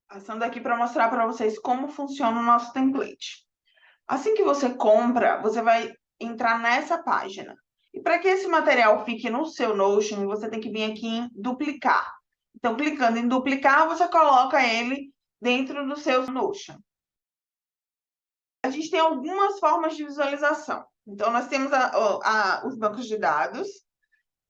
Passando aqui para mostrar para vocês como funciona o nosso template. Assim que você compra, você vai entrar nessa página. E para que esse material fique no seu Notion, você tem que vir aqui em duplicar. Então, clicando em duplicar, você coloca ele dentro do seu Notion. A gente tem algumas formas de visualização. Então, nós temos os bancos de dados,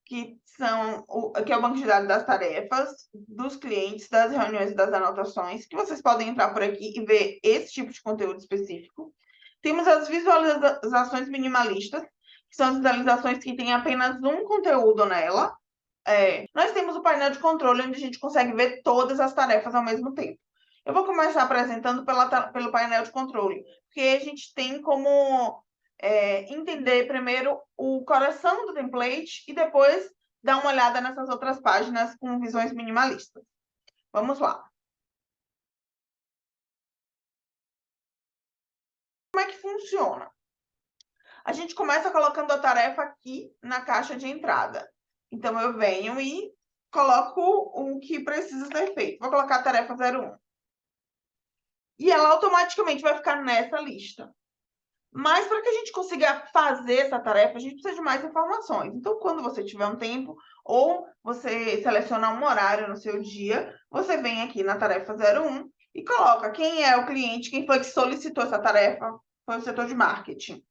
que é o banco de dados das tarefas, dos clientes, das reuniões e das anotações, que vocês podem entrar por aqui e ver esse tipo de conteúdo específico. Temos as visualizações minimalistas, que são as visualizações que têm apenas um conteúdo nela. Nós temos o painel de controle, onde a gente consegue ver todas as tarefas ao mesmo tempo. Eu vou começar apresentando pelo painel de controle, porque a gente tem como entender primeiro o coração do template e depois dar uma olhada nessas outras páginas com visões minimalistas. Vamos lá. Como é que funciona? A gente começa colocando a tarefa aqui na caixa de entrada. Então, eu venho e coloco o que precisa ser feito. Vou colocar a tarefa 01. E ela automaticamente vai ficar nessa lista. Mas para que a gente consiga fazer essa tarefa, a gente precisa de mais informações. Então, quando você tiver um tempo, ou você selecionar um horário no seu dia, você vem aqui na tarefa 01 e coloca quem é o cliente, quem foi que solicitou essa tarefa, foi o setor de marketing.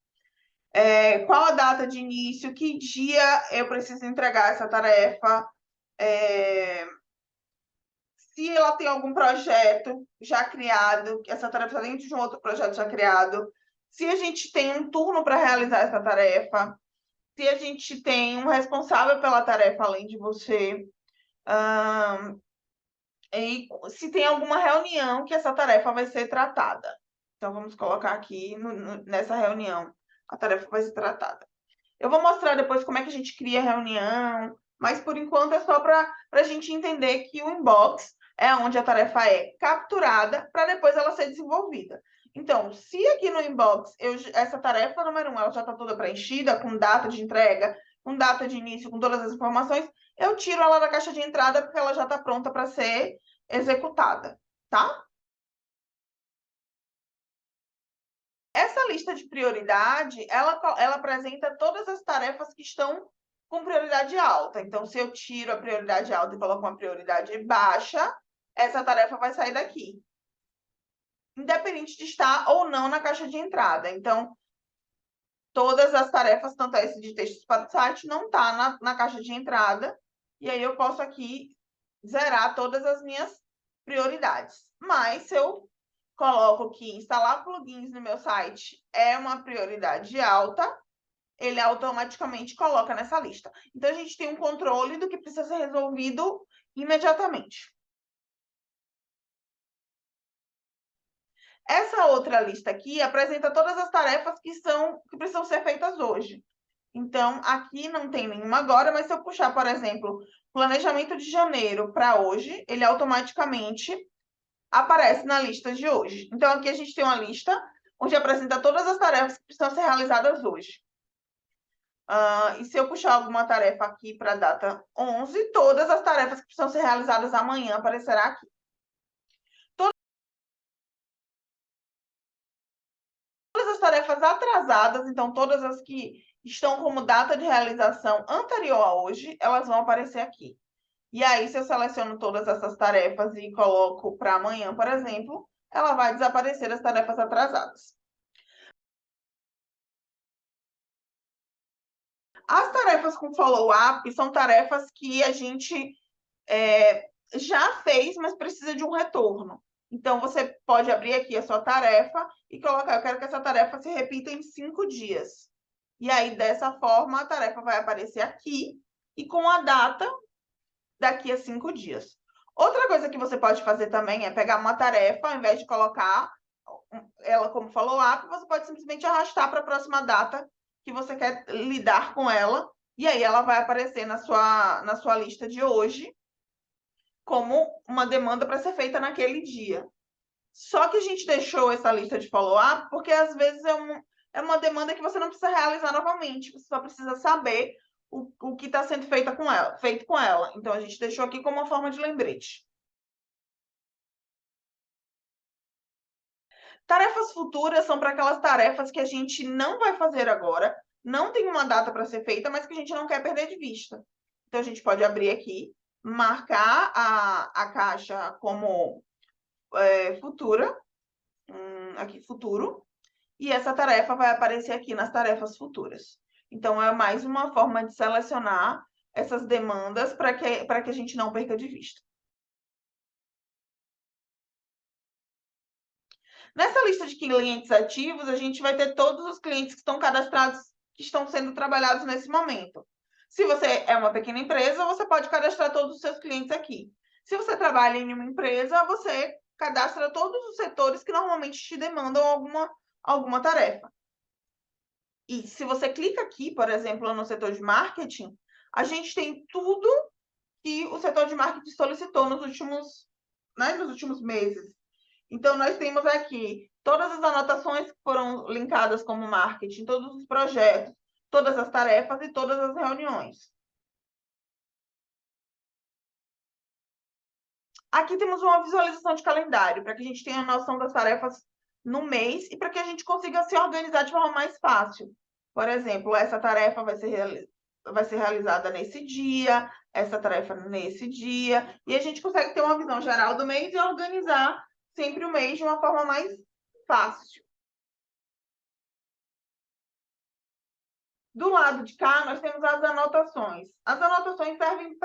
Qual a data de início, que dia eu preciso entregar essa tarefa, se ela tem algum projeto já criado, essa tarefa está dentro de um outro projeto já criado, se a gente tem um turno para realizar essa tarefa, se a gente tem um responsável pela tarefa além de você, e se tem alguma reunião que essa tarefa vai ser tratada. Então, vamos colocar aqui nessa reunião, a tarefa vai ser tratada. Eu vou mostrar depois como é que a gente cria reunião, mas por enquanto é só para a gente entender que o inbox é onde a tarefa é capturada para depois ela ser desenvolvida. Então, se aqui no inbox essa tarefa número 1 ela já está toda preenchida, com data de entrega, com data de início, com todas as informações, eu tiro ela da caixa de entrada porque ela já está pronta para ser executada, tá? Essa lista de prioridade, ela apresenta todas as tarefas que estão com prioridade alta. Então, se eu tiro a prioridade alta e coloco uma prioridade baixa, essa tarefa vai sair daqui, independente de estar ou não na caixa de entrada. Então, todas as tarefas, tanto esse de textos para o site, não está na caixa de entrada. E aí eu posso aqui zerar todas as minhas prioridades. Mas se eu coloco que instalar plugins no meu site é uma prioridade alta, ele automaticamente coloca nessa lista. Então, a gente tem um controle do que precisa ser resolvido imediatamente. Essa outra lista aqui apresenta todas as tarefas que precisam ser feitas hoje. Então, aqui não tem nenhuma agora, mas se eu puxar, por exemplo, planejamento de janeiro para hoje, ele automaticamente aparece na lista de hoje. Então, aqui a gente tem uma lista onde apresenta todas as tarefas que precisam ser realizadas hoje. E se eu puxar alguma tarefa aqui para a data 11, todas as tarefas que precisam ser realizadas amanhã aparecerá aqui. Todas as tarefas atrasadas, então todas as que estão como data de realização anterior a hoje, elas vão aparecer aqui. E aí, se eu seleciono todas essas tarefas e coloco para amanhã, por exemplo, ela vai desaparecer as tarefas atrasadas. As tarefas com follow-up são tarefas que a gente já fez, mas precisa de um retorno. Então, você pode abrir aqui a sua tarefa e colocar, eu quero que essa tarefa se repita em 5 dias. E aí, dessa forma, a tarefa vai aparecer aqui e com a data daqui a 5 dias. Outra coisa que você pode fazer também é pegar uma tarefa, ao invés de colocar ela como follow-up, você pode simplesmente arrastar para a próxima data que você quer lidar com ela, e aí ela vai aparecer na sua lista de hoje como uma demanda para ser feita naquele dia. Só que a gente deixou essa lista de follow-up porque às vezes é uma demanda que você não precisa realizar novamente, você só precisa saber o que está sendo feito com ela. Então, a gente deixou aqui como uma forma de lembrete. Tarefas futuras são para aquelas tarefas que a gente não vai fazer agora, não tem uma data para ser feita, mas que a gente não quer perder de vista. Então, a gente pode abrir aqui, marcar a caixa como futura, aqui, futuro, e essa tarefa vai aparecer aqui nas tarefas futuras. Então, é mais uma forma de selecionar essas demandas para que a gente não perca de vista. Nessa lista de clientes ativos, a gente vai ter todos os clientes que estão cadastrados, que estão sendo trabalhados nesse momento. Se você é uma pequena empresa, você pode cadastrar todos os seus clientes aqui. Se você trabalha em uma empresa, você cadastra todos os setores que normalmente te demandam alguma tarefa. E se você clica aqui, por exemplo, no setor de marketing, a gente tem tudo que o setor de marketing solicitou nos últimos meses. Então, nós temos aqui todas as anotações que foram linkadas como marketing, todos os projetos, todas as tarefas e todas as reuniões. Aqui temos uma visualização de calendário, para que a gente tenha noção das tarefas no mês e para que a gente consiga se organizar de forma mais fácil. Por exemplo, essa tarefa vai ser realizada nesse dia, essa tarefa nesse dia, e a gente consegue ter uma visão geral do mês e organizar sempre o mês de uma forma mais fácil. Do lado de cá, nós temos as anotações. As anotações servem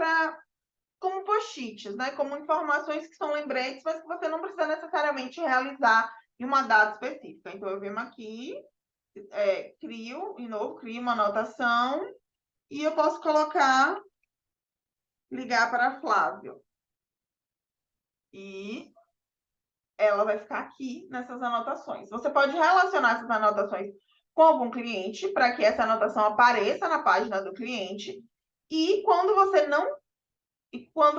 como post-its, né? Como informações que são lembretes, mas que você não precisa necessariamente realizar em uma data específica. Então, eu venho aqui, crio uma anotação, e eu posso colocar, ligar para Flávio. E ela vai ficar aqui nessas anotações. Você pode relacionar essas anotações com algum cliente para que essa anotação apareça na página do cliente. E quando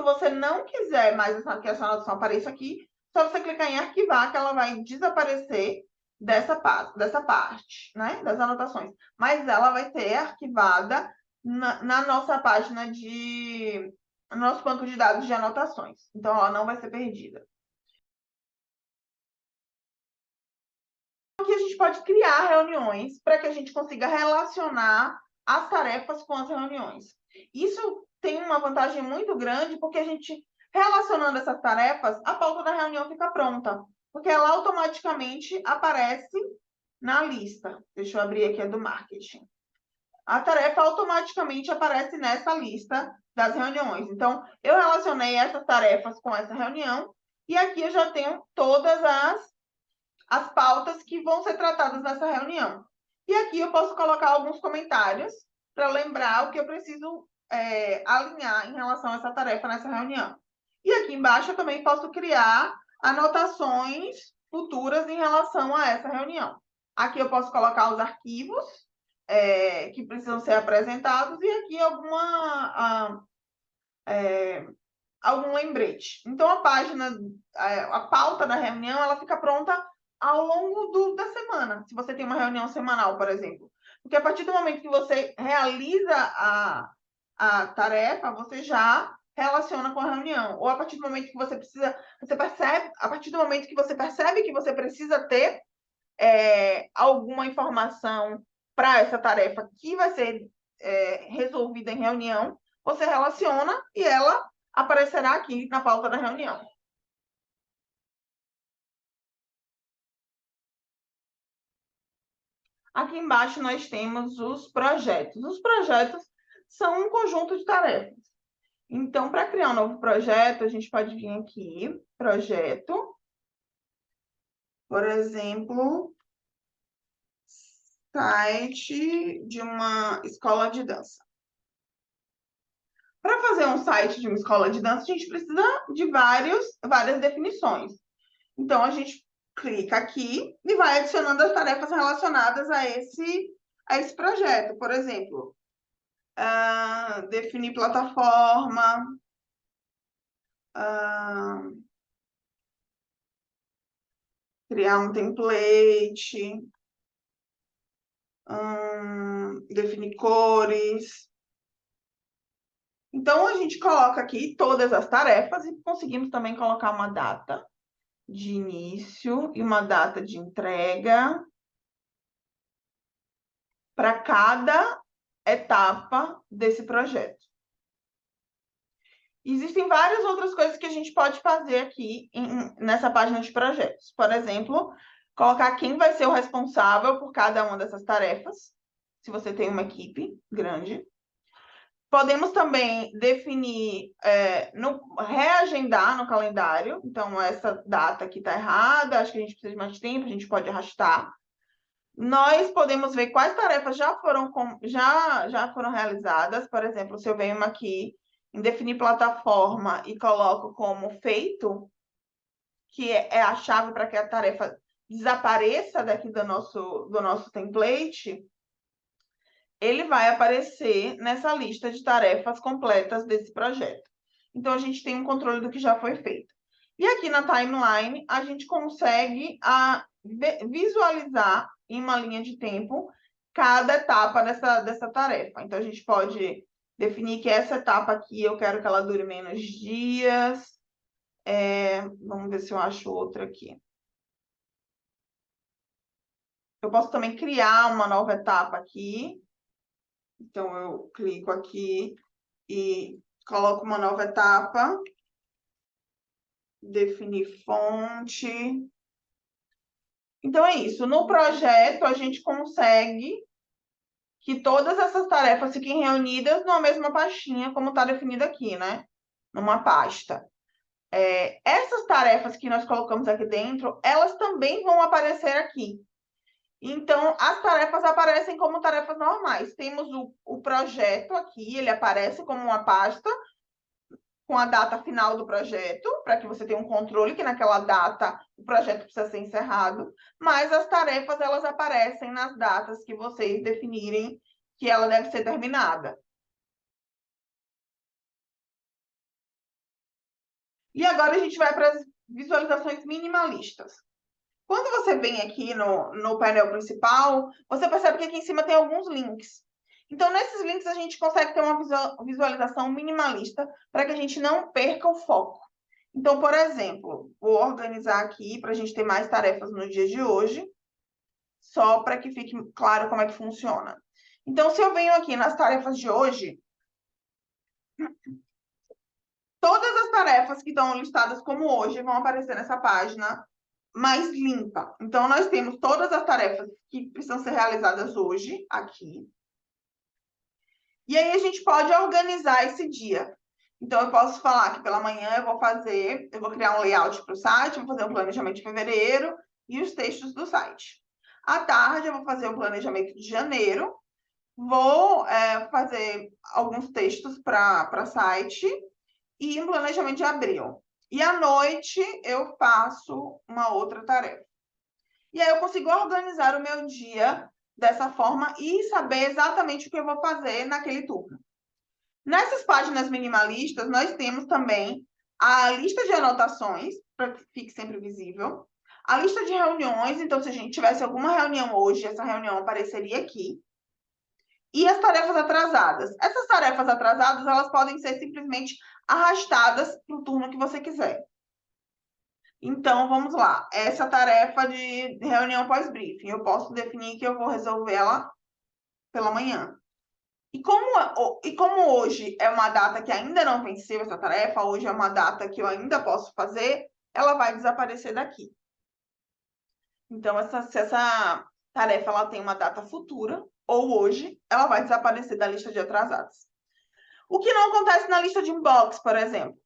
você não quiser mais que essa anotação apareça aqui, só você clicar em arquivar que ela vai desaparecer dessa parte, né, das anotações. Mas ela vai ser arquivada na nossa página no nosso banco de dados de anotações. Então, ela não vai ser perdida. Aqui a gente pode criar reuniões para que a gente consiga relacionar as tarefas com as reuniões. Isso tem uma vantagem muito grande, porque a gente, relacionando essas tarefas, a pauta da reunião fica pronta, porque ela automaticamente aparece na lista. Deixa eu abrir aqui a do marketing. A tarefa automaticamente aparece nessa lista das reuniões. Então, eu relacionei essas tarefas com essa reunião, e aqui eu já tenho todas as pautas que vão ser tratadas nessa reunião. E aqui eu posso colocar alguns comentários para lembrar o que eu preciso alinhar em relação a essa tarefa nessa reunião. E aqui embaixo eu também posso criar anotações futuras em relação a essa reunião. Aqui eu posso colocar os arquivos que precisam ser apresentados e aqui algum lembrete. Então, a pauta da reunião, ela fica pronta ao longo da semana, se você tem uma reunião semanal, por exemplo. Porque a partir do momento que você realiza a tarefa, você já relaciona com a reunião. Ou a partir do momento que a partir do momento que você percebe que você precisa ter alguma informação para essa tarefa que vai ser resolvida em reunião, você relaciona e ela aparecerá aqui na pauta da reunião. Aqui embaixo nós temos os projetos. Os projetos são um conjunto de tarefas. Então, para criar um novo projeto, a gente pode vir aqui, projeto, por exemplo, site de uma escola de dança. Para fazer um site de uma escola de dança, a gente precisa de várias definições. Então, a gente clica aqui e vai adicionando as tarefas relacionadas a esse projeto. Por exemplo, definir plataforma, criar um template, definir cores. Então, a gente coloca aqui todas as tarefas e conseguimos também colocar uma data. de início e uma data de entrega para cada etapa desse projeto. Existem várias outras coisas que a gente pode fazer aqui nessa página de projetos. Por exemplo, colocar quem vai ser o responsável por cada uma dessas tarefas, se você tem uma equipe grande. Podemos também definir, reagendar no calendário. Então, essa data aqui está errada, acho que a gente precisa de mais tempo, a gente pode arrastar. Nós podemos ver quais tarefas já foram realizadas. Por exemplo, se eu venho aqui em definir plataforma e coloco como feito, que é a chave para que a tarefa desapareça daqui do nosso template, ele vai aparecer nessa lista de tarefas completas desse projeto. Então, a gente tem um controle do que já foi feito. E aqui na timeline, a gente consegue visualizar em uma linha de tempo cada etapa dessa tarefa. Então, a gente pode definir que essa etapa aqui, eu quero que ela dure menos dias. Vamos ver se eu acho outra aqui. Eu posso também criar uma nova etapa aqui. Então, eu clico aqui e coloco uma nova etapa, definir fonte. Então, é isso. No projeto, a gente consegue que todas essas tarefas fiquem reunidas numa mesma pastinha, como está definido aqui, né? Numa pasta. Essas tarefas que nós colocamos aqui dentro, elas também vão aparecer aqui. Então, as tarefas aparecem como tarefas normais. Temos o projeto aqui, ele aparece como uma pasta com a data final do projeto, para que você tenha um controle que naquela data o projeto precisa ser encerrado, mas as tarefas, elas aparecem nas datas que vocês definirem que ela deve ser terminada. E agora a gente vai para as visualizações minimalistas. Quando você vem aqui no painel principal, você percebe que aqui em cima tem alguns links. Então, nesses links, a gente consegue ter uma visualização minimalista para que a gente não perca o foco. Então, por exemplo, vou organizar aqui para a gente ter mais tarefas no dia de hoje, só para que fique claro como é que funciona. Então, se eu venho aqui nas tarefas de hoje, todas as tarefas que estão listadas como hoje vão aparecer nessa página mais limpa. Então, nós temos todas as tarefas que precisam ser realizadas hoje, aqui. E aí, a gente pode organizar esse dia. Então, eu posso falar que pela manhã eu vou criar um layout para o site, vou fazer um planejamento de fevereiro e os textos do site. À tarde, eu vou fazer um planejamento de janeiro, vou fazer alguns textos para site e um planejamento de abril. E à noite, eu faço uma outra tarefa. E aí, eu consigo organizar o meu dia dessa forma e saber exatamente o que eu vou fazer naquele turno. Nessas páginas minimalistas, nós temos também a lista de anotações, para que fique sempre visível. A lista de reuniões, então, se a gente tivesse alguma reunião hoje, essa reunião apareceria aqui. E as tarefas atrasadas. Essas tarefas atrasadas, elas podem ser simplesmente arrastadas para o turno que você quiser. Então, vamos lá. Essa tarefa de reunião pós-briefing, eu posso definir que eu vou resolver ela pela manhã. E como hoje é uma data que ainda não venceu essa tarefa, hoje é uma data que eu ainda posso fazer, ela vai desaparecer daqui. Então, se essa tarefa ela tem uma data futura, ou hoje, ela vai desaparecer da lista de atrasados. O que não acontece na lista de inbox, por exemplo.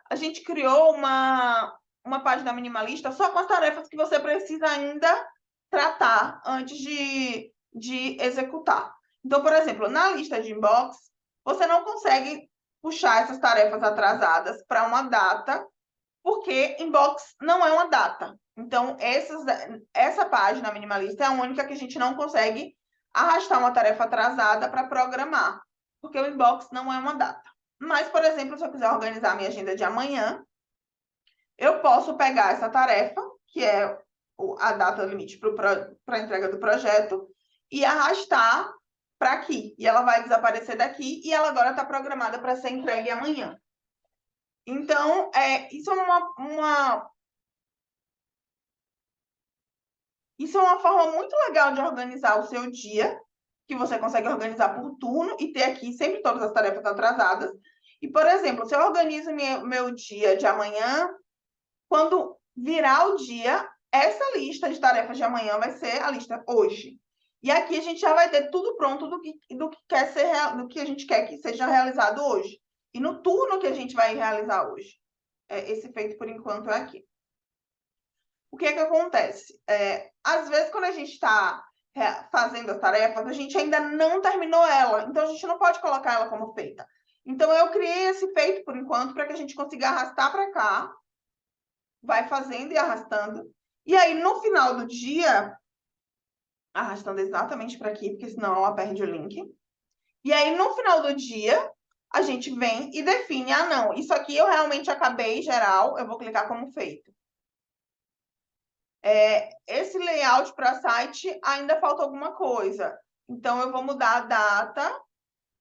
A gente criou uma página minimalista só com as tarefas que você precisa ainda tratar antes de executar. Então, por exemplo, na lista de inbox, você não consegue puxar essas tarefas atrasadas para uma data, porque inbox não é uma data. Então, essa página minimalista é a única que a gente não consegue arrastar uma tarefa atrasada para programar, porque o inbox não é uma data. Mas, por exemplo, se eu quiser organizar a minha agenda de amanhã, eu posso pegar essa tarefa, que é a data limite para a entrega do projeto, e arrastar para aqui. E ela vai desaparecer daqui e ela agora está programada para ser entregue amanhã. Então, isso é uma forma muito legal de organizar o seu dia, que você consegue organizar por turno e ter aqui sempre todas as tarefas atrasadas. E, por exemplo, se eu organizo meu dia de amanhã, quando virar o dia, essa lista de tarefas de amanhã vai ser a lista hoje. E aqui a gente já vai ter tudo pronto do que a gente quer que seja realizado hoje. E no turno que a gente vai realizar hoje. Esse feito, por enquanto, é aqui. O que é que acontece? Às vezes, quando a gente está fazendo as tarefas, a gente ainda não terminou ela. Então, a gente não pode colocar ela como feita. Então, eu criei esse feito, por enquanto, para que a gente consiga arrastar para cá. Vai fazendo e arrastando. E aí, no final do dia, arrastando exatamente para aqui, porque senão ela perde o link. E aí, no final do dia, a gente vem e define, não, isso aqui eu realmente acabei geral, eu vou clicar como feito. Esse layout para site ainda falta alguma coisa. Então, eu vou mudar a data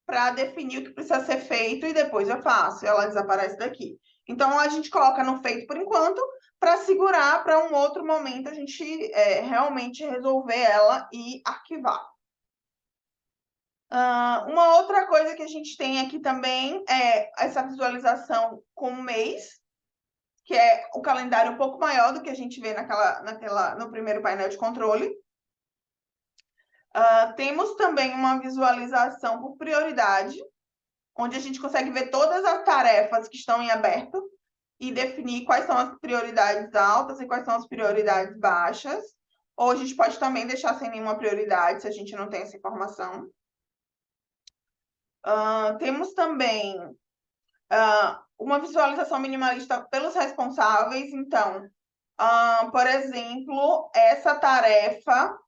para definir o que precisa ser feito e depois eu faço. Ela desaparece daqui. Então, a gente coloca no feito por enquanto para segurar para um outro momento a gente realmente resolver ela e arquivar. Uma outra coisa que a gente tem aqui também é essa visualização com o mês, que é o calendário um pouco maior do que a gente vê no primeiro painel de controle. Temos também uma visualização por prioridade, onde a gente consegue ver todas as tarefas que estão em aberto e definir quais são as prioridades altas e quais são as prioridades baixas. Ou a gente pode também deixar sem nenhuma prioridade, se a gente não tem essa informação. Temos também uma visualização minimalista pelos responsáveis. Então, por exemplo, essa tarefa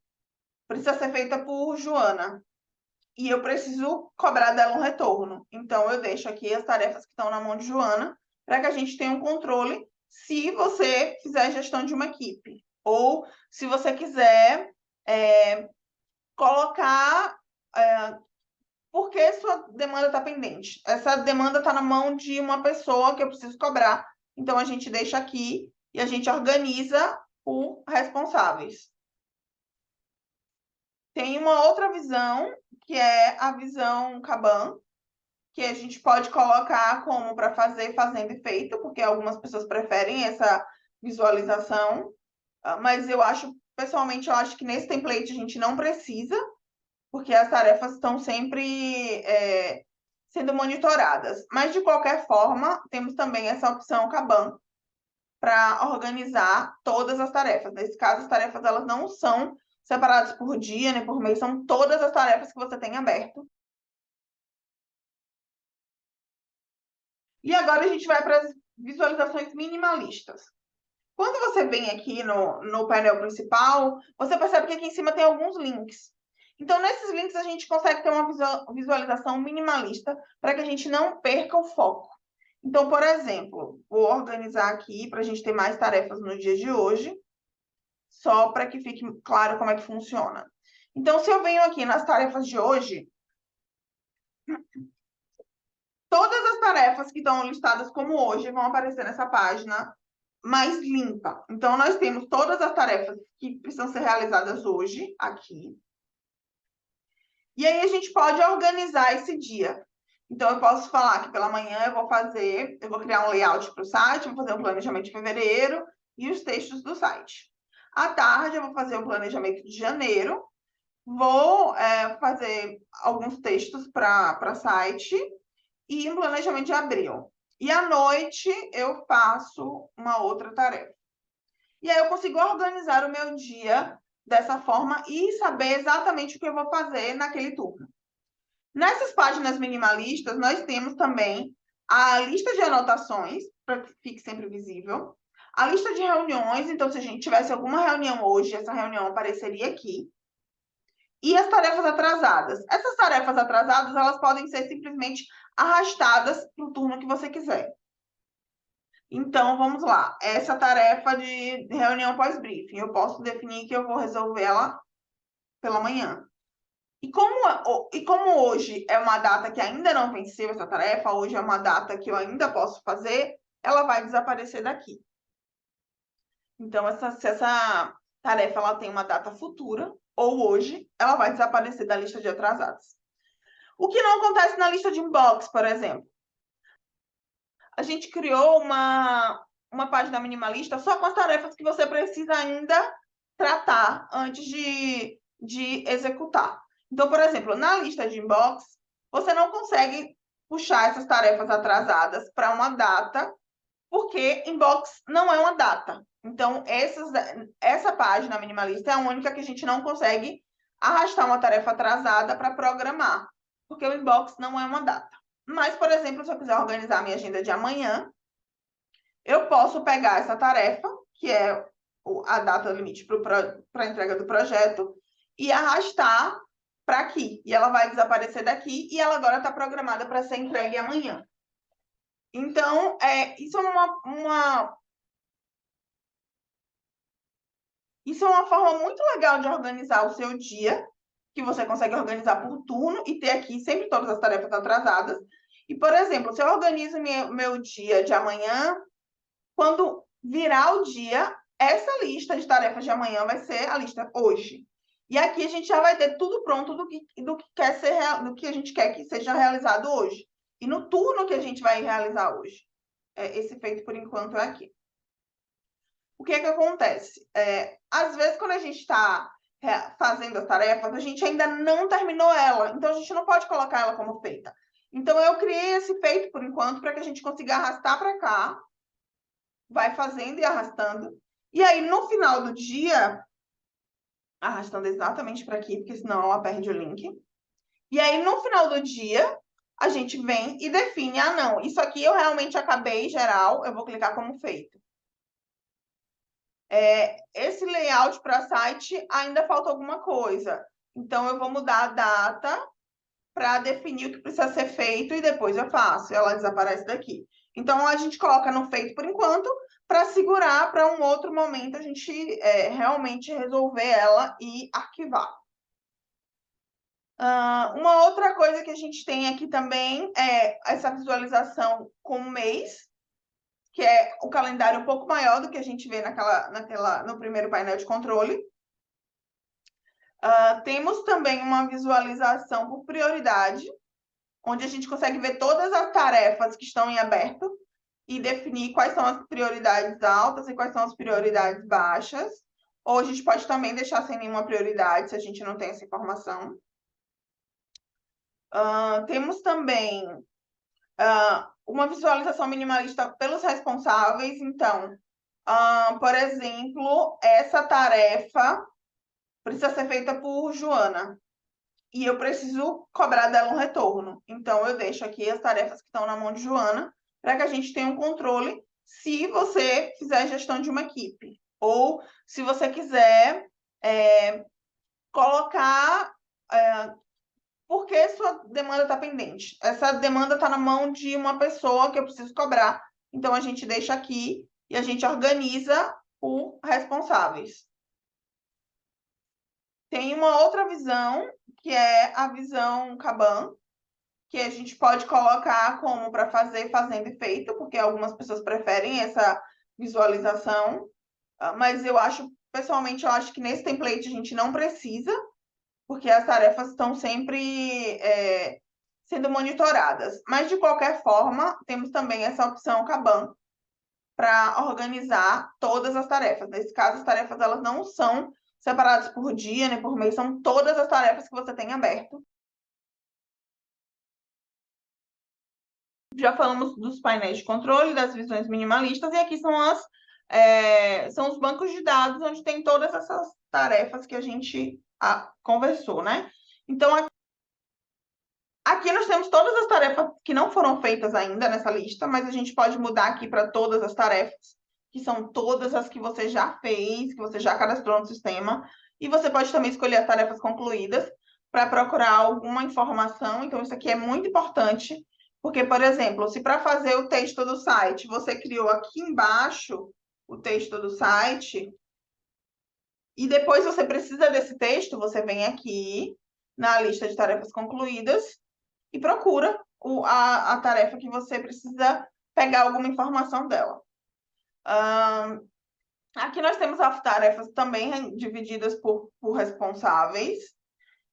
precisa ser feita por Joana. E eu preciso cobrar dela um retorno. Então, eu deixo aqui as tarefas que estão na mão de Joana, para que a gente tenha um controle se você fizer gestão de uma equipe. Ou se você quiser colocar por que sua demanda está pendente. Essa demanda está na mão de uma pessoa que eu preciso cobrar. Então, a gente deixa aqui e a gente organiza por responsáveis. Tem uma outra visão, que é a visão Kanban, que a gente pode colocar como para fazer, fazendo e feito, porque algumas pessoas preferem essa visualização, mas pessoalmente, eu acho que nesse template a gente não precisa, porque as tarefas estão sempre sendo monitoradas. Mas, de qualquer forma, temos também essa opção Kanban para organizar todas as tarefas. Nesse caso, as tarefas elas não são separadas por dia, nem por mês, são todas as tarefas que você tem aberto. E agora a gente vai para as visualizações minimalistas. Quando você vem aqui no painel principal, você percebe que aqui em cima tem alguns links. Então, nesses links, a gente consegue ter uma visualização minimalista para que a gente não perca o foco. Então, por exemplo, vou organizar aqui para a gente ter mais tarefas no dia de hoje, só para que fique claro como é que funciona. Então, se eu venho aqui nas tarefas de hoje, todas as tarefas que estão listadas como hoje vão aparecer nessa página mais limpa. Então, nós temos todas as tarefas que precisam ser realizadas hoje, aqui. E aí, a gente pode organizar esse dia. Então, eu posso falar que pela manhã eu vou criar um layout para o site, vou fazer um planejamento de fevereiro e os textos do site. À tarde, eu vou fazer um planejamento de janeiro, vou fazer alguns textos para site e um planejamento de abril. E à noite, eu faço uma outra tarefa. E aí eu consigo organizar o meu dia dessa forma e saber exatamente o que eu vou fazer naquele turno. Nessas páginas minimalistas, nós temos também a lista de anotações, para que fique sempre visível. A lista de reuniões, então, se a gente tivesse alguma reunião hoje, essa reunião apareceria aqui. E as tarefas atrasadas. Essas tarefas atrasadas, elas podem ser simplesmente arrastadas para o turno que você quiser. Então, vamos lá. Essa tarefa de reunião pós-briefing, eu posso definir que eu vou resolver ela pela manhã. E como hoje é uma data que ainda não venceu essa tarefa, hoje é uma data que eu ainda posso fazer, ela vai desaparecer daqui. Então, se essa tarefa ela tem uma data futura, ou hoje, ela vai desaparecer da lista de atrasados. O que não acontece na lista de inbox, por exemplo. A gente criou uma página minimalista só com as tarefas que você precisa ainda tratar antes de executar. Então, por exemplo, na lista de inbox, você não consegue puxar essas tarefas atrasadas para uma data, porque inbox não é uma data. Então, essa página minimalista é a única que a gente não consegue arrastar uma tarefa atrasada para programar, porque o inbox não é uma data. Mas, por exemplo, se eu quiser organizar a minha agenda de amanhã, eu posso pegar essa tarefa, que é a data limite para a entrega do projeto, e arrastar para aqui. E ela vai desaparecer daqui e ela agora está programada para ser entregue amanhã. Então, isso é uma forma muito legal de organizar o seu dia, que você consegue organizar por turno e ter aqui sempre todas as tarefas atrasadas. E, por exemplo, se eu organizo meu dia de amanhã, quando virar o dia, essa lista de tarefas de amanhã vai ser a lista hoje. E aqui a gente já vai ter tudo pronto do que a gente quer que seja realizado hoje. E no turno que a gente vai realizar hoje. Esse feito, por enquanto, é aqui. O que é que acontece? Às vezes, quando a gente está fazendo as tarefas, a gente ainda não terminou ela. Então, a gente não pode colocar ela como feita. Então, eu criei esse feito, por enquanto, para que a gente consiga arrastar para cá, vai fazendo e arrastando. E aí, no final do dia, arrastando exatamente para aqui, porque senão ela perde o link. E aí, no final do dia, a gente vem e define, não, isso aqui eu realmente acabei geral, eu vou clicar como feito. Esse layout para site ainda falta alguma coisa. Então, eu vou mudar a data para definir o que precisa ser feito e depois eu faço. Ela desaparece daqui. Então, a gente coloca no feito por enquanto para segurar para um outro momento a gente realmente resolver ela e arquivar. Uma outra coisa que a gente tem aqui também é essa visualização com mês, que é o calendário um pouco maior do que a gente vê no primeiro painel de controle. Temos também uma visualização por prioridade, onde a gente consegue ver todas as tarefas que estão em aberto e definir quais são as prioridades altas e quais são as prioridades baixas. Ou a gente pode também deixar sem nenhuma prioridade, se a gente não tem essa informação. Temos também uma visualização minimalista pelos responsáveis. Então, por exemplo, essa tarefa precisa ser feita por Joana. E eu preciso cobrar dela um retorno. Então, eu deixo aqui as tarefas que estão na mão de Joana, para que a gente tenha um controle se você fizer gestão de uma equipe. Ou se você quiser colocar por que sua demanda está pendente. Essa demanda está na mão de uma pessoa que eu preciso cobrar. Então, a gente deixa aqui e a gente organiza por responsáveis. Tem uma outra visão, que é a visão Kanban, que a gente pode colocar como para fazer fazendo e feito, porque algumas pessoas preferem essa visualização, mas pessoalmente, eu acho que nesse template a gente não precisa, porque as tarefas estão sempre sendo monitoradas. Mas, de qualquer forma, temos também essa opção Kanban para organizar todas as tarefas. Nesse caso, as tarefas elas não são separadas por dia, nem por mês, são todas as tarefas que você tem aberto. Já falamos dos painéis de controle, das visões minimalistas, e aqui são os bancos de dados, onde tem todas essas tarefas que a gente conversou, né? Então, aqui nós temos todas as tarefas que não foram feitas ainda nessa lista, mas a gente pode mudar aqui para todas as tarefas, que são todas as que você já fez, que você já cadastrou no sistema, e você pode também escolher as tarefas concluídas para procurar alguma informação. Então, isso aqui é muito importante, porque, por exemplo, se para fazer o texto do site, você criou aqui embaixo o texto do site, e depois você precisa desse texto, você vem aqui na lista de tarefas concluídas e procura a tarefa que você precisa pegar alguma informação dela. Aqui nós temos as tarefas também divididas por responsáveis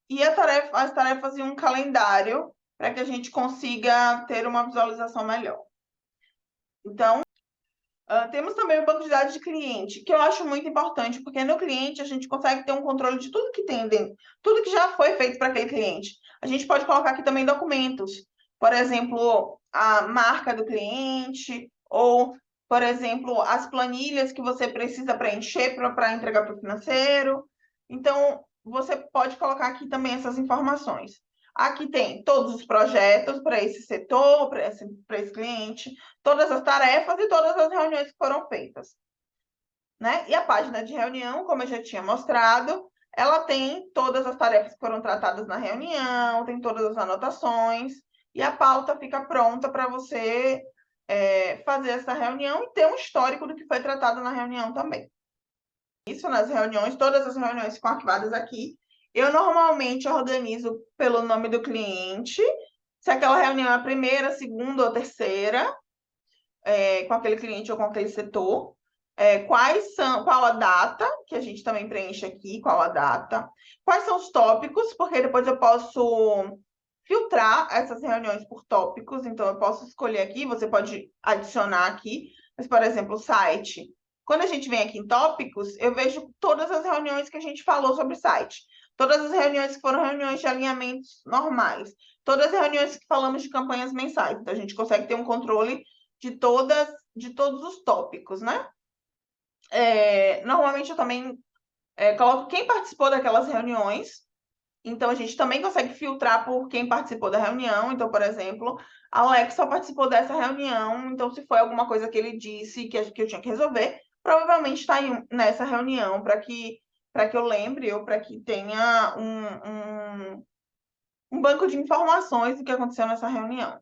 e as tarefas em um calendário para que a gente consiga ter uma visualização melhor. Então, temos também o banco de dados de cliente, que eu acho muito importante, porque no cliente a gente consegue ter um controle de tudo que tem dentro, tudo que já foi feito para aquele cliente. A gente pode colocar aqui também documentos, por exemplo, a marca do cliente, ou, por exemplo, as planilhas que você precisa preencher para entregar para o financeiro. Então, você pode colocar aqui também essas informações. Aqui tem todos os projetos para esse setor, para esse cliente, todas as tarefas e todas as reuniões que foram feitas, né? E a página de reunião, como eu já tinha mostrado, ela tem todas as tarefas que foram tratadas na reunião, tem todas as anotações, e a pauta fica pronta para você fazer essa reunião e ter um histórico do que foi tratado na reunião também. Isso nas reuniões, todas as reuniões ficam arquivadas aqui. Eu normalmente organizo pelo nome do cliente, se aquela reunião é a primeira, segunda ou terceira, com aquele cliente ou com aquele setor. Qual a data, que a gente também preenche aqui, qual a data. Quais são os tópicos, porque depois eu posso filtrar essas reuniões por tópicos, então eu posso escolher aqui, você pode adicionar aqui, mas, por exemplo, o site. Quando a gente vem aqui em tópicos, eu vejo todas as reuniões que a gente falou sobre site. Todas as reuniões que foram reuniões de alinhamentos normais. Todas as reuniões que falamos de campanhas mensais. Então, a gente consegue ter um controle de todos os tópicos, né? Normalmente eu também coloco quem participou daquelas reuniões, então a gente também consegue filtrar por quem participou da reunião. Então, por exemplo, Alex só participou dessa reunião, então se foi alguma coisa que ele disse que eu tinha que resolver, provavelmente está nessa reunião para que eu lembre ou para que tenha um banco de informações do que aconteceu nessa reunião.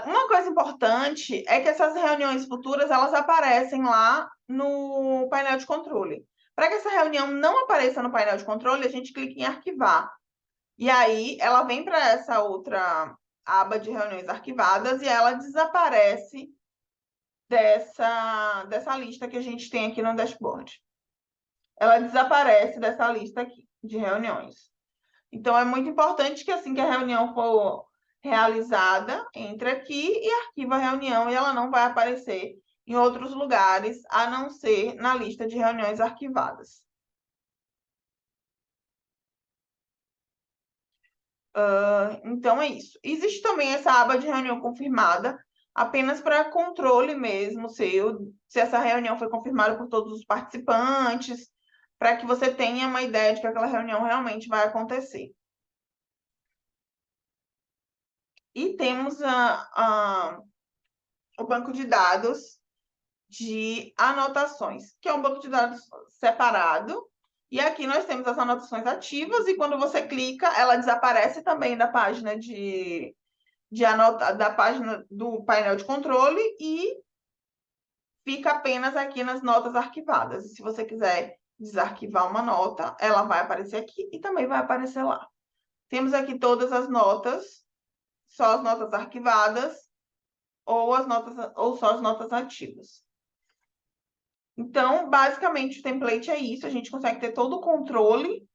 Uma coisa importante é que essas reuniões futuras elas aparecem lá no painel de controle. Para que essa reunião não apareça no painel de controle, a gente clica em arquivar. E aí ela vem para essa outra aba de reuniões arquivadas e ela desaparece dessa lista que a gente tem aqui no dashboard. Ela desaparece dessa lista aqui de reuniões. Então, é muito importante que assim que a reunião for realizada, entre aqui e arquiva a reunião e ela não vai aparecer em outros lugares, a não ser na lista de reuniões arquivadas. Então, é isso. Existe também essa aba de reunião confirmada, apenas para controle mesmo, se essa reunião foi confirmada por todos os participantes, para que você tenha uma ideia de que aquela reunião realmente vai acontecer. E temos o banco de dados de anotações, que é um banco de dados separado. E aqui nós temos as anotações ativas, e quando você clica, ela desaparece também da página da página do painel de controle e fica apenas aqui nas notas arquivadas. E se você quiser desarquivar uma nota, ela vai aparecer aqui e também vai aparecer lá. Temos aqui todas as notas, só as notas arquivadas ou só as notas ativas. Então, basicamente, o template é isso. A gente consegue ter todo o controle